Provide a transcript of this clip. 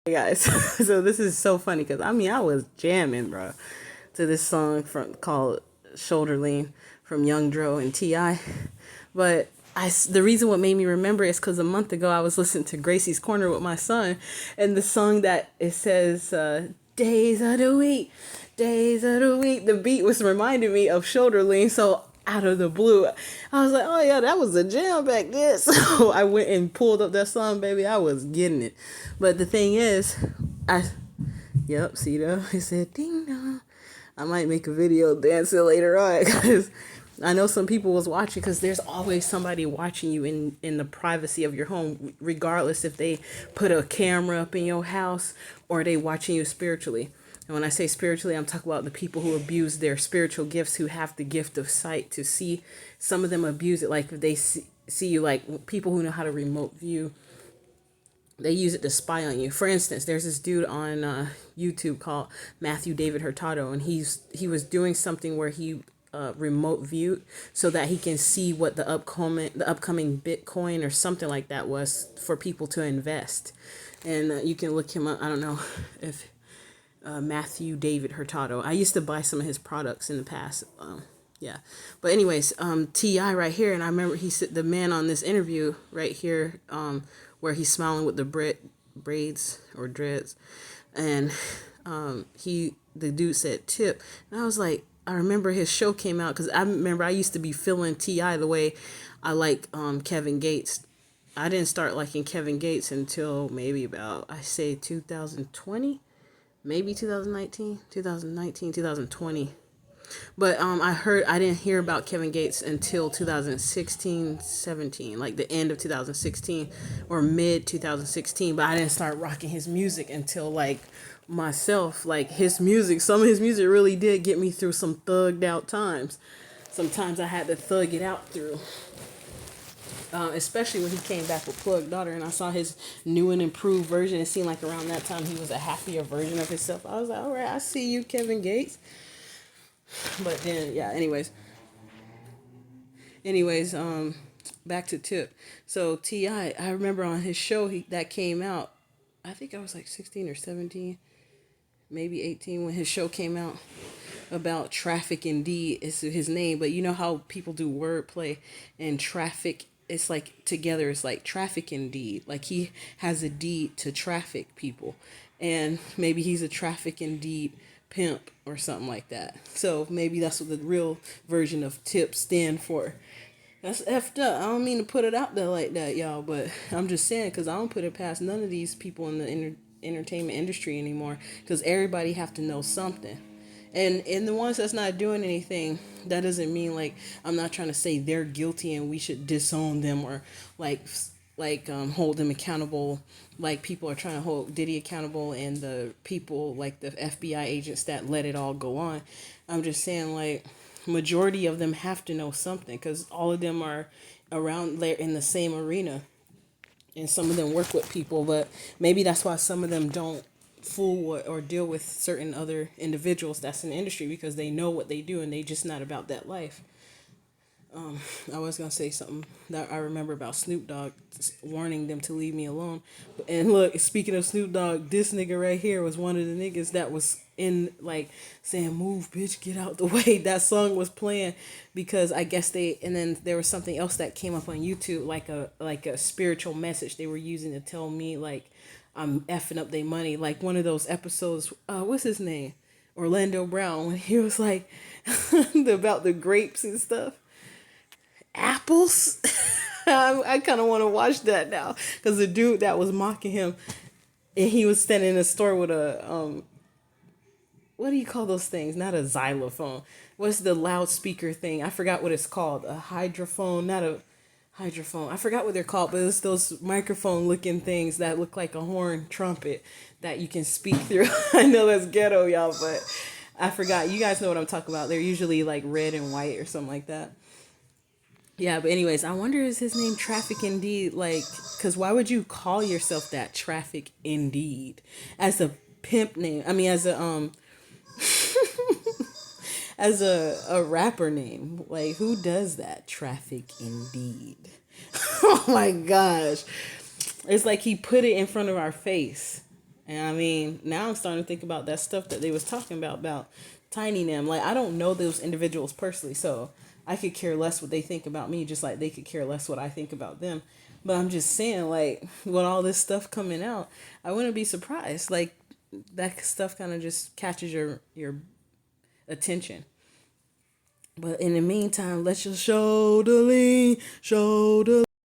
Hey guys, so this is so funny because I was jamming, bro, to this song from called "Shoulder Lean" from Young Dro and T.I. But the reason what made me remember is because a month ago I was listening to Gracie's Corner with my son, and the song that it says "Days of the Week, Days of the Week." The beat was reminding me of Shoulder Lean, so out of the blue, I was like, "Oh yeah, that was a jam back then." So I went and pulled up that song, baby. I was getting it, but the thing is, I yep, see though, it said ding dong. I might make a video dancing later on because I know some people was watching because there's always somebody watching you in the privacy of your home, regardless if they put a camera up in your house or they watching you spiritually. And when I say spiritually, I'm talking about the people who abuse their spiritual gifts, who have the gift of sight to see. Some of them abuse it, like if they see you, like people who know how to remote view, they use it to spy on you. For instance, there's this dude on YouTube called Matthew David Hurtado, and he was doing something where he remote viewed so that he can see what the upcoming Bitcoin or something like that was for people to invest. And you can look him up. I don't know if Matthew David Hurtado. I used to buy some of his products in the past. Yeah, but anyways, T.I. right here, and I remember he said the man on this interview right here, where he's smiling with the braids or dreads, and the dude said tip, and I was like, I remember his show came out because I remember I used to be feeling T.I. the way I like Kevin Gates. I didn't start liking Kevin Gates until maybe about I say 2020, maybe 2019, 2019, 2020. But I didn't hear about Kevin Gates until 2016, 17, like the end of 2016 or mid 2016. But I didn't start rocking his music until like myself, like his music. Some of his music really did get me through some thugged out times. Sometimes I had to thug it out through. Especially when he came back with Plug Daughter and I saw his new and improved version. It seemed like around that time he was a happier version of himself. I was like, all right, I see you, Kevin Gates. But then, yeah, anyways, back to Tip. So T.I. remember on his show that came out, I think I was like 16 or 17, maybe 18 when his show came out about Traffickn is his name. But you know how people do wordplay and traffic, it's like together, it's like Traffickn deed. Like he has a deed to traffic people. And maybe he's a Traffickn deed pimp or something like that. So maybe that's what the real version of tip stand for. That's effed up. I don't mean to put it out there like that, y'all, but I'm just saying because I don't put it past none of these people in the entertainment industry anymore because everybody have to know something. And the ones that's not doing anything, that doesn't mean like I'm not trying to say they're guilty and we should disown them or like hold them accountable like people are trying to hold Diddy accountable and the people like the FBI agents that let it all go on. I'm just saying like majority of them have to know something because all of them are around there in the same arena and some of them work with people, but maybe that's why some of them don't fool or deal with certain other individuals that's in the industry because they know what they do and they just not about that life. I was gonna say something that I remember about Snoop Dogg warning them to leave me alone. And look, speaking of Snoop Dogg, this nigga right here was one of the niggas that was in like saying, "Move, bitch, get out the way." That song was playing because I guess and then there was something else that came up on YouTube, like a spiritual message they were using to tell me like I'm effing up their money. Like one of those episodes. What's his name? Orlando Brown when he was like about the grapes and stuff apples. I kind of want to watch that now because the dude that was mocking him, and he was standing in a store with a what do you call those things? Not a xylophone. What's the loudspeaker thing? I forgot what it's called. A hydrophone, not a hydrophone. I forgot what they're called, but it's those microphone looking things that look like a horn trumpet that you can speak through. I know that's ghetto, y'all, but I forgot. You guys know what I'm talking about. They're usually like red and white or something like that. Yeah, but anyways, I wonder is his name Traffic Indeed? Like, cause why would you call yourself that Traffic Indeed as a pimp name? I mean, as a rapper name. Like, who does that? Traffic Indeed. Oh my gosh, it's like he put it in front of our face, And I mean, now I'm starting to think about that stuff that they was talking about Tiny them. Like, I don't know those individuals personally, so I could care less what they think about me, just like they could care less what I think about them. But I'm just saying, like, with all this stuff coming out, I wouldn't be surprised. Like, that stuff kind of just catches your attention. But in the meantime, let's just show the lean, show the